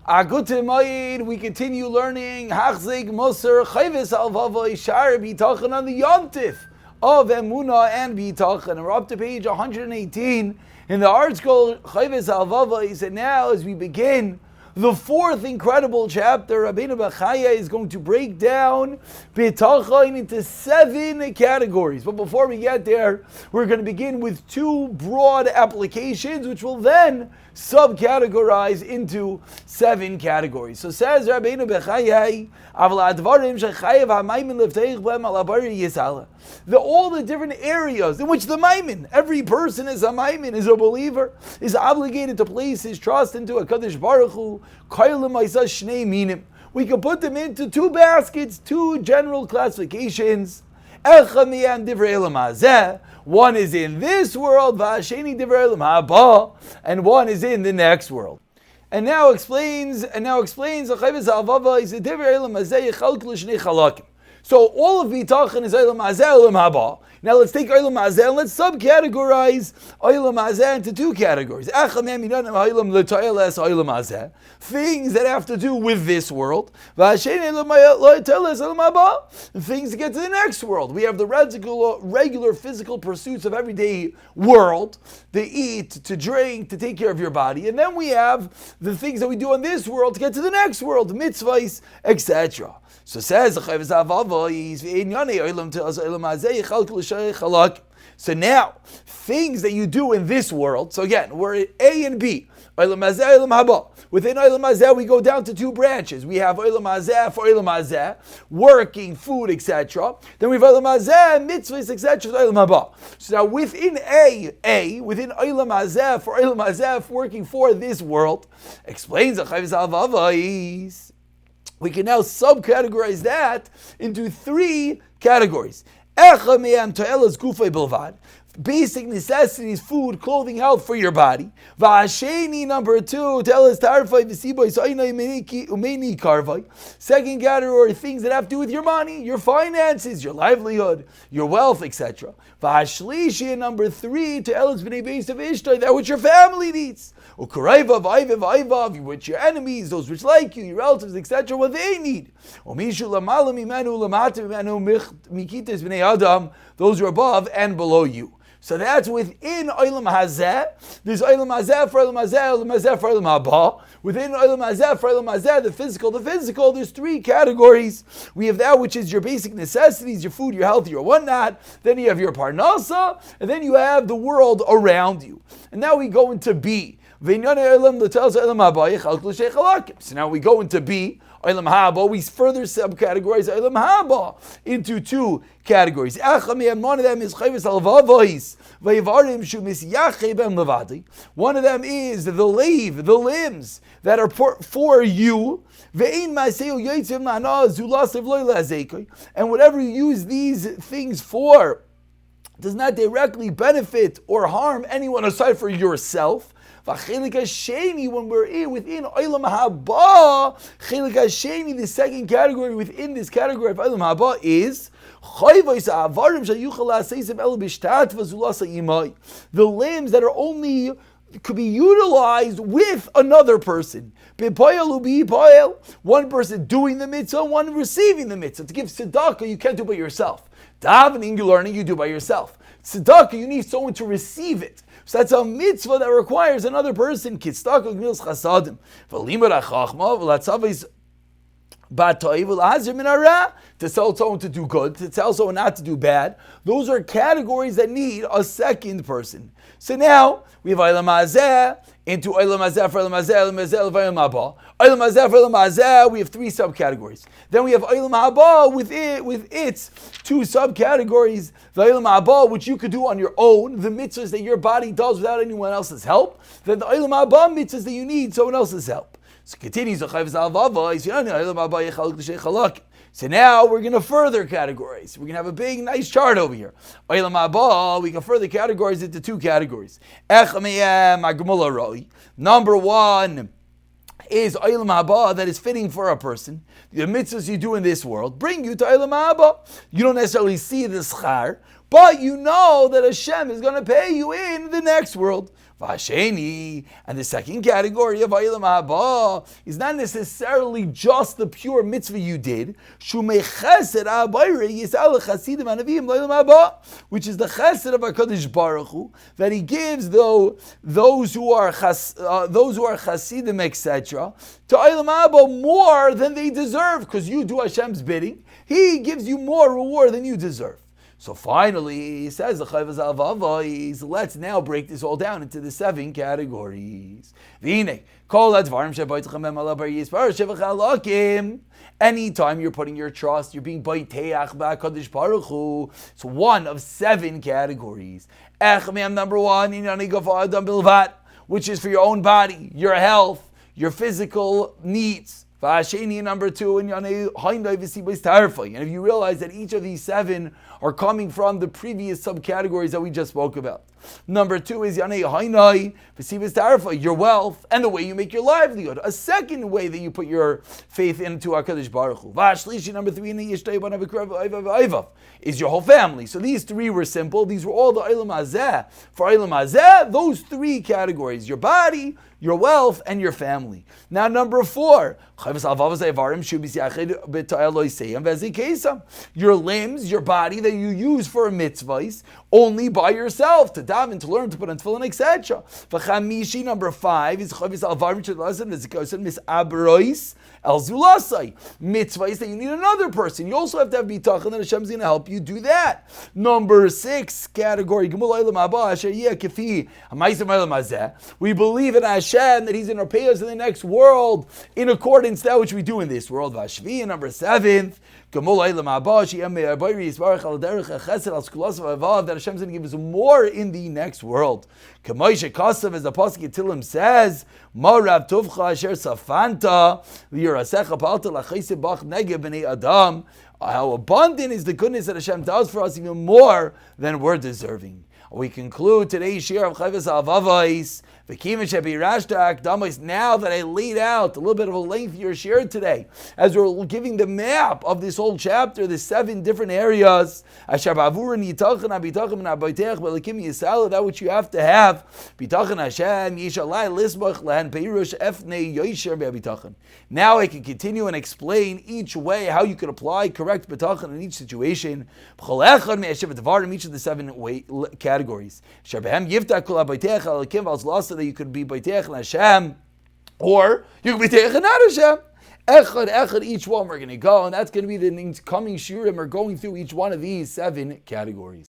We continue learning Hachzik Moser Chovos Halevavos Sha'ar HaBitachon on the Yontif of Emunah and Bitachon. And we're up to page 118 in the Artscroll Chovos Halevavos. And now, as we begin the fourth incredible chapter, Rabbeinu Bachaya is going to break down Bitachon into 7 categories. But before we get there, we're going to begin with 2 broad applications, which will then subcategorize into 7 categories. So says Rabbeinu Bachaya, all the different areas in which the maimin, every person is a maimin, is a believer, is obligated to place his trust into a Kadosh Baruch Hu. We can put them into 2 baskets, 2 general classifications. One is in this world, and one is in the next world. And now explains Chovos Halevavos. So all of Bitachon is Olam Hazeh, Olam Haba. Now let's take Olam Hazeh and let's subcategorize Olam Hazeh into 2 categories. Things that have to do with this world, and things that get to the next world. We have the regular physical pursuits of everyday world, to eat, to drink, to take care of your body. And then we have the things that we do in this world to get to the next world, mitzvahs, etc. So says Chovos Halevavos. So now, things that you do in this world. So again, we're at A and B. Within Olam Hazeh, we go down to 2 branches. We have Olam Hazeh for Olam Hazeh, working, food, etc. Then we have Olam Hazeh, mitzvahs, etc. Olam Haba. So now within within Olam Hazeh for Olam Hazeh, working for this world, explains the Chovos Halevavos. We can now subcategorize that into 3 categories. Basic necessities, food, clothing, health for your body. Number 2, second category, things that have to do with your money, your finances, your livelihood, your wealth, etc. Number 3, that which your family needs. Which your enemies, those which like you, your relatives, etc., what they need. Those who are above and below you. So that's within Olam Hazeh. There's Olam Hazeh for Olam Hazeh, Olam Hazeh for Olam Haba. Within Olam Hazeh for Olam Hazeh, the physical, there's 3 categories. We have that which is your basic necessities, your food, your health, your whatnot. Then you have your parnasa, and then you have the world around you. And now we go into B. So now we go into B, Olam Haba. We further subcategorize Olam Haba into 2 categories. One of them is Chovos Halevavos. One of them is the limbs that are for you. And whatever you use these things for does not directly benefit or harm anyone aside for yourself. When we're within Olam Haba, the second category within this category of Olam Haba is the limbs that are only could be utilized with another person. One person doing the mitzvah, one receiving the mitzvah. To give tzedakah, you can't do by yourself. Davening, you learning, you do by yourself. Tzedakah, you need someone to receive it. So that's a mitzvah that requires another person. To tell someone to do good, to tell someone not to do bad. Those are categories that need a second person. So now we have Olam Hazeh into Olam Hazeh for Olam Hazeh, Olam Hazeh for Olam Haba. Olam Hazeh for Olam Hazeh, we have 3 subcategories. Then we have Olam Haba with its 2 subcategories. The Olam Haba, which you could do on your own, the mitzvahs that your body does without anyone else's help. Then the Olam Haba mitzvahs that you need someone else's help. So continues the Chovos Halevavos. So now we're going to further categorize. We're going to have a big, nice chart over here. Olam Haba, we can further categorize into 2 categories. Number 1 is Olam Haba that is fitting for a person. The mitzvahs you do in this world bring you to Olam Haba. You don't necessarily see the schar, but you know that Hashem is going to pay you in the next world. Vasheni, and the second category of Olam Haba is not necessarily just the pure mitzvah you did, which is the chesed of HaKadosh Baruch Hu, that He gives those who are chasidim, etc., to Olam Haba more than they deserve, because you do Hashem's bidding. He gives you more reward than you deserve. So finally, he says, let's now break this all down into the 7 categories. Anytime you're putting your trust, you're being baiteach b'HaKadosh Baruch Hu, it's one of 7 categories. Number 1, which is for your own body, your health, your physical needs. Number 2, and if you realize that each of these 7 are coming from the previous subcategories that we just spoke about. Number 2 is your wealth and the way you make your livelihood. A second way that you put your faith into HaKadosh Baruch Hu. Number 3 is your whole family. So these 3 were simple. These were all the Olam Hazeh. For Olam Hazeh, those 3 categories: your body, your wealth, and your family. Now number 4, your limbs, your body that you use for mitzvahs only by yourself, to daven, to learn, to put on tefillin, etc. Number 5 is mitzvahs that you need another person. You also have to have bitachon that Hashem's going to help you do that. Number 6 category, we believe in Hashem, that He's going to pay us in the next world in accordance to that which we do in this world. And number 7, that Hashem's going to give us more in the next world. As the Pasuk in Tehillim says, how abundant is the goodness that Hashem does for us, even more than we're deserving. We conclude today's share of Chovos Halevavos. Now that I laid out a little bit of a lengthier share today, as we're giving the map of this whole chapter, the 7 different areas, that which you have to have. Now I can continue and explain each way how you can apply correct bitachon in each situation. Each of the 7 categories. That you could be baiteach in Hashem, or you could be baiteach in Hashem. Echad, each one we're going to go, and that's going to be the coming shiurim. We're going through each one of these 7 categories.